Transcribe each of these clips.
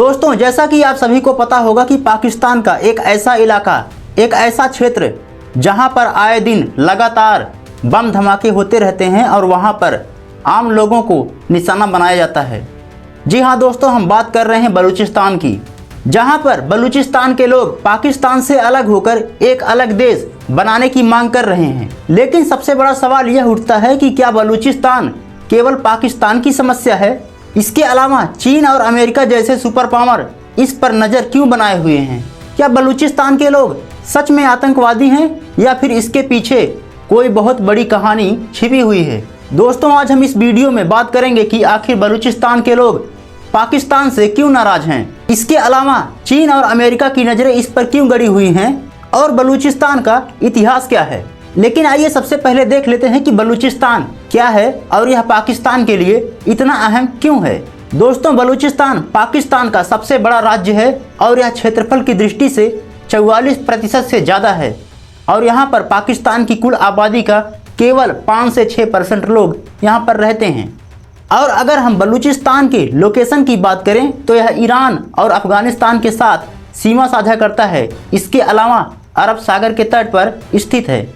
दोस्तों, जैसा कि आप सभी को पता होगा कि पाकिस्तान का एक ऐसा इलाका, एक ऐसा क्षेत्र जहां पर आए दिन लगातार बम धमाके होते रहते हैं और वहां पर आम लोगों को निशाना बनाया जाता है। जी हाँ दोस्तों, हम बात कर रहे हैं बलूचिस्तान की, जहां पर बलूचिस्तान के लोग पाकिस्तान से अलग होकर एक अलग देश बनाने की मांग कर रहे हैं। लेकिन सबसे बड़ा सवाल यह उठता है कि क्या बलूचिस्तान केवल पाकिस्तान की समस्या है? इसके अलावा चीन और अमेरिका जैसे सुपर पावर इस पर नज़र क्यों बनाए हुए हैं? क्या बलूचिस्तान के लोग सच में आतंकवादी हैं या फिर इसके पीछे कोई बहुत बड़ी कहानी छिपी हुई है? दोस्तों, आज हम इस वीडियो में बात करेंगे कि आखिर बलूचिस्तान के लोग पाकिस्तान से क्यों नाराज हैं। इसके अलावा चीन और अमेरिका की नज़रें इस पर क्यों गड़ी हुई हैं और बलूचिस्तान का इतिहास क्या है। लेकिन आइए सबसे पहले देख लेते हैं कि बलूचिस्तान क्या है और यह पाकिस्तान के लिए इतना अहम क्यों है। दोस्तों, बलूचिस्तान पाकिस्तान का सबसे बड़ा राज्य है और यह क्षेत्रफल की दृष्टि से 44% से ज़्यादा है और यहाँ पर पाकिस्तान की कुल आबादी का केवल 5 से 6% लोग यहाँ पर रहते हैं। और अगर हम बलूचिस्तान के लोकेशन की बात करें तो यह ईरान और अफगानिस्तान के साथ सीमा साझा करता है। इसके अलावा अरब सागर के तट पर स्थित है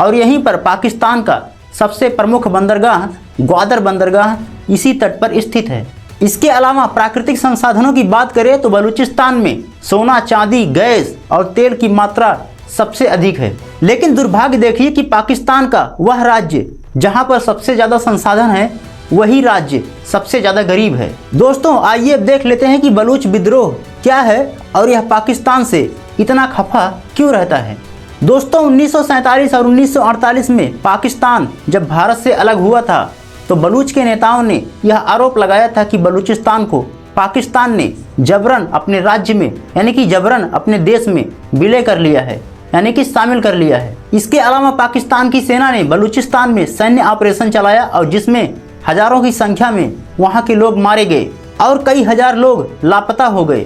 और यहीं पर पाकिस्तान का सबसे प्रमुख बंदरगाह ग्वादर बंदरगाह इसी तट पर स्थित है। इसके अलावा प्राकृतिक संसाधनों की बात करें तो बलूचिस्तान में सोना, चांदी, गैस और तेल की मात्रा सबसे अधिक है। लेकिन दुर्भाग्य देखिए कि पाकिस्तान का वह राज्य जहां पर सबसे ज़्यादा संसाधन है, वही राज्य सबसे ज़्यादा गरीब है। दोस्तों, आइए अब देख लेते हैं कि बलूच विद्रोह क्या है और यह पाकिस्तान से इतना खफा क्यों रहता है। दोस्तों, 1947 और 1948 में पाकिस्तान जब भारत से अलग हुआ था तो बलूच के नेताओं ने यह आरोप लगाया था कि बलूचिस्तान को पाकिस्तान ने जबरन अपने राज्य में यानी कि जबरन अपने देश में विलय कर लिया है, यानी कि शामिल कर लिया है। इसके अलावा पाकिस्तान की सेना ने बलूचिस्तान में सैन्य ऑपरेशन चलाया और जिसमें हजारों की संख्या में वहां के लोग मारे गए और कई हजार लोग लापता हो गए।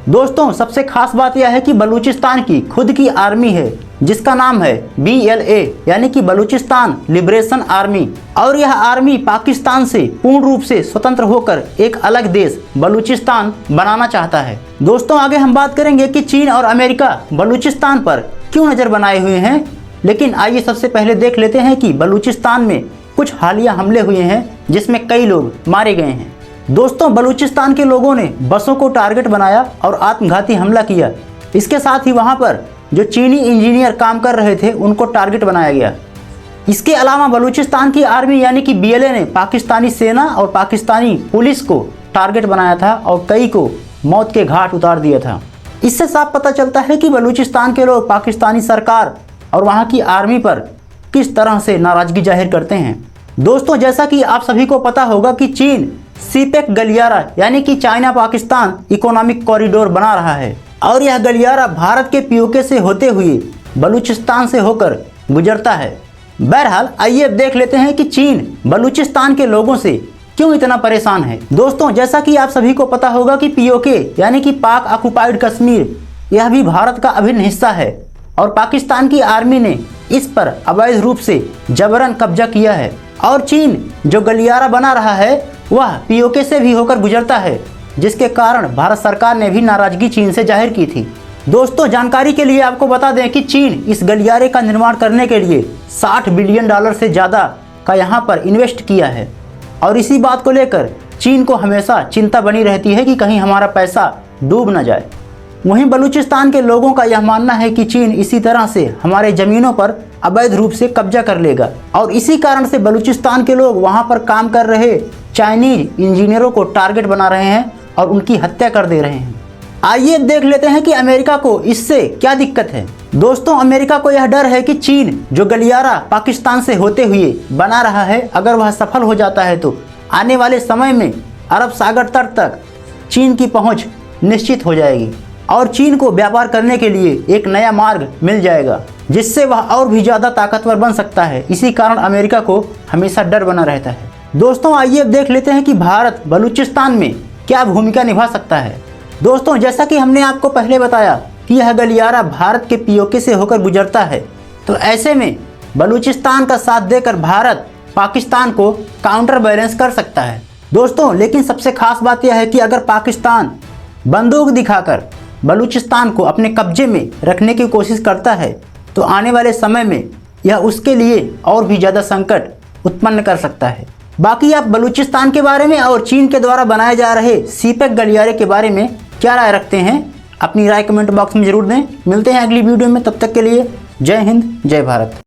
दोस्तों, सबसे खास बात यह है कि बलूचिस्तान की खुद की आर्मी है जिसका नाम है BLA यानी कि बलूचिस्तान लिबरेशन आर्मी, और यह आर्मी पाकिस्तान से पूर्ण रूप से स्वतंत्र होकर एक अलग देश बलूचिस्तान बनाना चाहता है। दोस्तों, आगे हम बात करेंगे कि चीन और अमेरिका बलूचिस्तान पर क्यों नज़र बनाए हुए हैं। लेकिन आइए सबसे पहले देख लेते हैं कि बलूचिस्तान में कुछ हालिया हमले हुए हैं जिसमें कई लोग मारे गए हैं। दोस्तों, बलूचिस्तान के लोगों ने बसों को टारगेट बनाया और आत्मघाती हमला किया। इसके साथ ही वहां पर जो चीनी इंजीनियर काम कर रहे थे उनको टारगेट बनाया गया। इसके अलावा बलूचिस्तान की आर्मी यानी कि BLA ने पाकिस्तानी सेना और पाकिस्तानी पुलिस को टारगेट बनाया था और कई को मौत के घाट उतार दिया था। इससे साफ पता चलता है कि बलूचिस्तान के लोग पाकिस्तानी सरकार और वहाँ की आर्मी पर किस तरह से नाराजगी जाहिर करते हैं। दोस्तों, जैसा कि आप सभी को पता होगा कि चीन CPEC गलियारा यानी कि चाइना पाकिस्तान इकोनॉमिक कॉरिडोर बना रहा है और यह गलियारा भारत के POK से होते हुए बलूचिस्तान से होकर गुजरता है। बहरहाल, आइए अब देख लेते हैं कि चीन बलूचिस्तान के लोगों से क्यों इतना परेशान है। दोस्तों, जैसा कि आप सभी को पता होगा कि POK यानी कि पाक ऑक्युपाइड कश्मीर यह भी भारत का अभिन्न हिस्सा है और पाकिस्तान की आर्मी ने इस पर अवैध रूप से जबरन कब्जा किया है और चीन जो गलियारा बना रहा है वह POK से भी होकर गुजरता है, जिसके कारण भारत सरकार ने भी नाराजगी चीन से जाहिर की थी। दोस्तों, जानकारी के लिए आपको बता दें कि चीन इस गलियारे का निर्माण करने के लिए $60 बिलियन से ज़्यादा का यहाँ पर इन्वेस्ट किया है और इसी बात को लेकर चीन को हमेशा चिंता बनी रहती है कि कहीं हमारा पैसा डूब न जाए। वहीं बलूचिस्तान के लोगों का यह मानना है कि चीन इसी तरह से हमारे ज़मीनों पर अवैध रूप से कब्जा कर लेगा और इसी कारण से बलूचिस्तान के लोग वहां पर काम कर रहे चाइनीज इंजीनियरों को टारगेट बना रहे हैं और उनकी हत्या कर दे रहे हैं। आइए देख लेते हैं कि अमेरिका को इससे क्या दिक्कत है। दोस्तों, अमेरिका को यह डर है कि चीन जो गलियारा पाकिस्तान से होते हुए बना रहा है, अगर वह सफल हो जाता है तो आने वाले समय में अरब सागर तट तक चीन की पहुँच निश्चित हो जाएगी और चीन को व्यापार करने के लिए एक नया मार्ग मिल जाएगा जिससे वह और भी ज़्यादा ताकतवर बन सकता है। इसी कारण अमेरिका को हमेशा डर बना रहता है। दोस्तों, आइए अब देख लेते हैं कि भारत बलूचिस्तान में क्या भूमिका निभा सकता है। दोस्तों, जैसा कि हमने आपको पहले बताया कि यह गलियारा भारत के POK से होकर गुजरता है, तो ऐसे में बलूचिस्तान का साथ देकर भारत पाकिस्तान को काउंटर बैलेंस कर सकता है। दोस्तों, लेकिन सबसे खास बात यह है कि अगर पाकिस्तान बंदूक दिखाकर बलूचिस्तान को अपने कब्जे में रखने की कोशिश करता है तो आने वाले समय में यह उसके लिए और भी ज़्यादा संकट उत्पन्न कर सकता है। बाकी आप बलूचिस्तान के बारे में और चीन के द्वारा बनाए जा रहे सीपेक गलियारे के बारे में क्या राय रखते हैं, अपनी राय कमेंट बॉक्स में ज़रूर दें। मिलते हैं अगली वीडियो में, तब तक के लिए जय हिंद जय भारत।